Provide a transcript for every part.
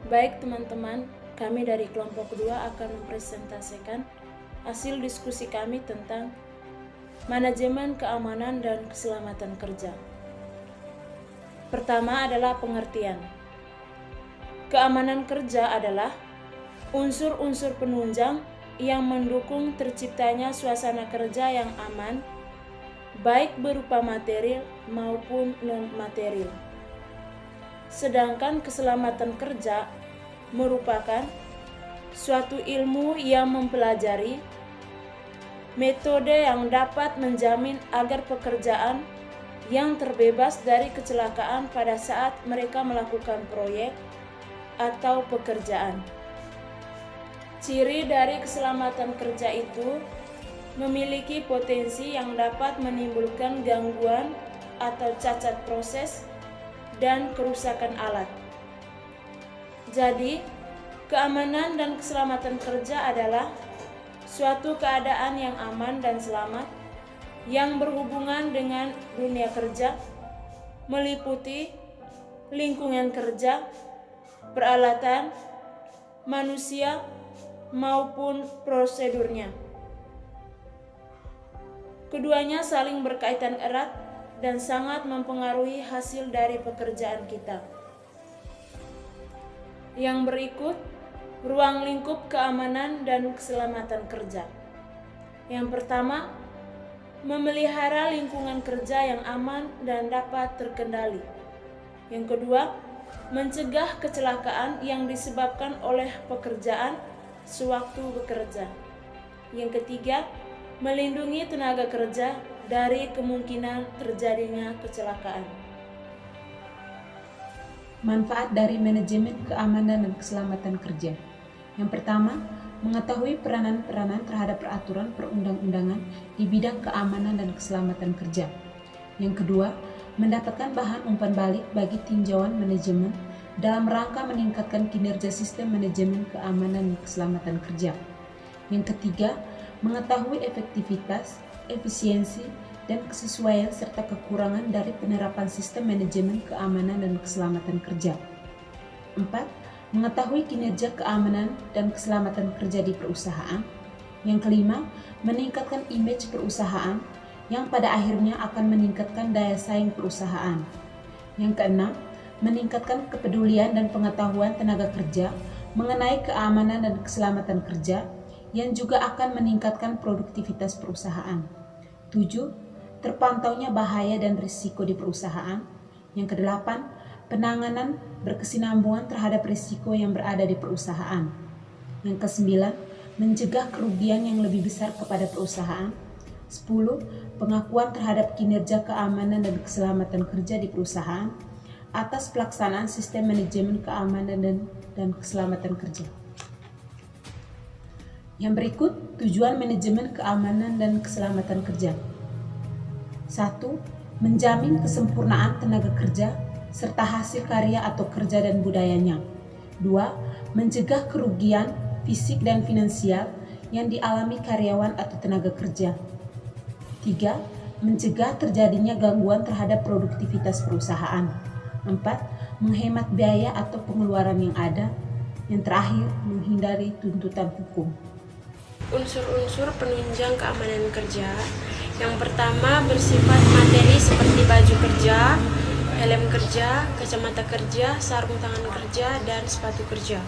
Baik teman-teman, kami dari kelompok kedua akan mempresentasikan hasil diskusi kami tentang manajemen keamanan dan keselamatan kerja. Pertama adalah pengertian. Keamanan kerja adalah unsur-unsur penunjang yang mendukung terciptanya suasana kerja yang aman, baik berupa material maupun non-material. Sedangkan keselamatan kerja merupakan suatu ilmu yang mempelajari metode yang dapat menjamin agar pekerjaan yang terbebas dari kecelakaan pada saat mereka melakukan proyek atau pekerjaan. Ciri dari keselamatan kerja itu memiliki potensi yang dapat menimbulkan gangguan atau cacat proses dan kerusakan alat. Jadi, keamanan dan keselamatan kerja adalah suatu keadaan yang aman dan selamat yang berhubungan dengan dunia kerja, meliputi lingkungan kerja, peralatan, manusia, maupun prosedurnya. Keduanya saling berkaitan erat dan sangat mempengaruhi hasil dari pekerjaan kita. Yang berikut, ruang lingkup keamanan dan keselamatan kerja. Yang pertama, memelihara lingkungan kerja yang aman dan dapat terkendali. Yang kedua, mencegah kecelakaan yang disebabkan oleh pekerjaan sewaktu bekerja. Yang ketiga, melindungi tenaga kerja dari kemungkinan terjadinya kecelakaan. Manfaat dari manajemen keamanan dan keselamatan kerja. Yang pertama, mengetahui peranan-peranan terhadap peraturan perundang-undangan di bidang keamanan dan keselamatan kerja. Yang kedua, mendapatkan bahan umpan balik bagi tinjauan manajemen dalam rangka meningkatkan kinerja sistem manajemen keamanan dan keselamatan kerja. Yang ketiga, mengetahui efektivitas, efisiensi, dan kesesuaian serta kekurangan dari penerapan sistem manajemen keamanan dan keselamatan kerja. 4. Mengetahui kinerja keamanan dan keselamatan kerja di perusahaan. Yang kelima, meningkatkan image perusahaan yang pada akhirnya akan meningkatkan daya saing perusahaan. Yang keenam, meningkatkan kepedulian dan pengetahuan tenaga kerja mengenai keamanan dan keselamatan kerja yang juga akan meningkatkan produktivitas perusahaan. 7. Terpantaunya bahaya dan risiko di perusahaan. Yang kedelapan, penanganan berkesinambungan terhadap risiko yang berada di perusahaan. Yang kesembilan, mencegah kerugian yang lebih besar kepada perusahaan. 10. Pengakuan terhadap kinerja keamanan dan keselamatan kerja di perusahaan atas pelaksanaan sistem manajemen keamanan dan keselamatan kerja. Yang berikut, tujuan manajemen keamanan dan keselamatan kerja. 1. Menjamin kesempurnaan tenaga kerja serta hasil karya atau kerja dan budayanya. 2. Mencegah kerugian fisik dan finansial yang dialami karyawan atau tenaga kerja. 3. Mencegah terjadinya gangguan terhadap produktivitas perusahaan. 4. Menghemat biaya atau pengeluaran yang ada. Yang terakhir, menghindari tuntutan hukum. Unsur-unsur penunjang keamanan kerja. Yang pertama bersifat materi seperti baju kerja, helm kerja, kacamata kerja, sarung tangan kerja, dan sepatu kerja.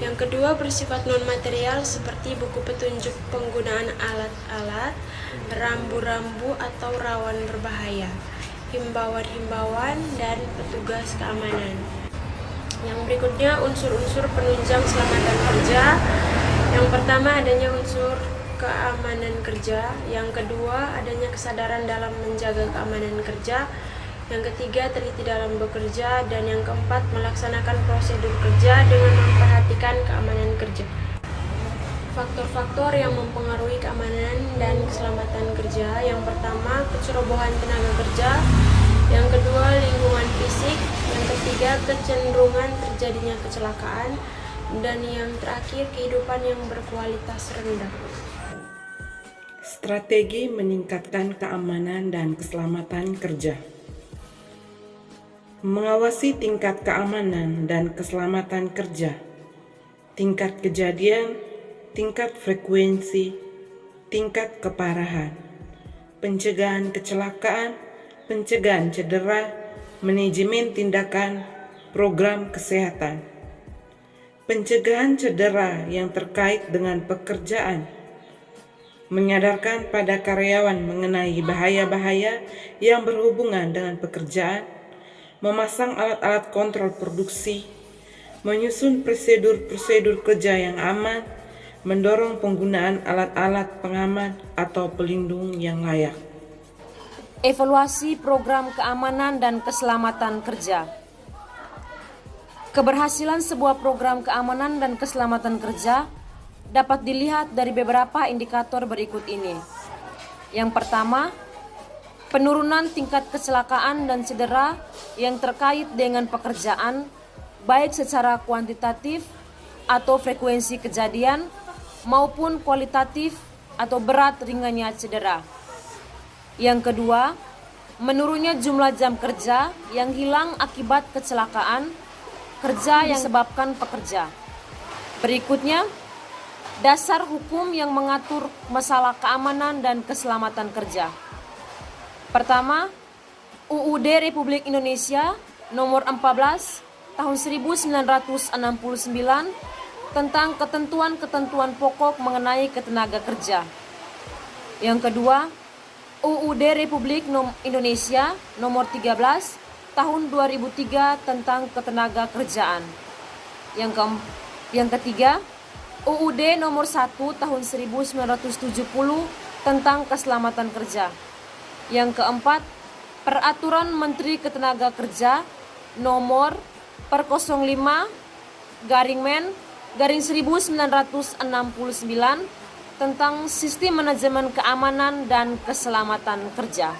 Yang kedua bersifat non-material seperti buku petunjuk penggunaan alat-alat, rambu-rambu atau rawan berbahaya, himbauan-himbauan, dan petugas keamanan. Yang berikutnya unsur-unsur penunjang keselamatan kerja. Yang pertama adanya unsur keamanan kerja, yang kedua adanya kesadaran dalam menjaga keamanan kerja, yang ketiga teliti dalam bekerja, dan yang keempat melaksanakan prosedur kerja dengan memperhatikan keamanan kerja. Faktor-faktor yang mempengaruhi keamanan dan keselamatan kerja. Yang pertama kecerobohan tenaga kerja, yang kedua lingkungan fisik, yang ketiga kecenderungan terjadinya kecelakaan, dan yang terakhir kehidupan yang berkualitas rendah. Strategi meningkatkan keamanan dan keselamatan kerja. Mengawasi tingkat keamanan dan keselamatan kerja, tingkat kejadian, tingkat frekuensi, tingkat keparahan, pencegahan kecelakaan, pencegahan cedera, manajemen tindakan, program kesehatan, pencegahan cedera yang terkait dengan pekerjaan, menyadarkan pada karyawan mengenai bahaya-bahaya yang berhubungan dengan pekerjaan, memasang alat-alat kontrol produksi, menyusun prosedur-prosedur kerja yang aman, mendorong penggunaan alat-alat pengaman atau pelindung yang layak. Evaluasi program keamanan dan keselamatan kerja. Keberhasilan sebuah program keamanan dan keselamatan kerja dapat dilihat dari beberapa indikator berikut ini. Yang pertama, penurunan tingkat kecelakaan dan cedera yang terkait dengan pekerjaan, baik secara kuantitatif atau frekuensi kejadian maupun kualitatif atau berat ringannya cedera. Yang kedua, menurunnya jumlah jam kerja yang hilang akibat kecelakaan kerja yang disebabkan pekerja. Berikutnya, dasar hukum yang mengatur masalah keamanan dan keselamatan kerja. Pertama, UUD Republik Indonesia nomor 14 tahun 1969 tentang ketentuan-ketentuan pokok mengenai ketenaga kerja. Yang kedua, UUD Republik Indonesia nomor 13 tahun 2003 tentang ketenaga kerjaan. Yang ketiga, UUD nomor 1 tahun 1970 tentang keselamatan kerja. Yang keempat, Peraturan Menteri Ketenaga Kerja nomor 05/Men/1969 tentang sistem manajemen keamanan dan keselamatan kerja.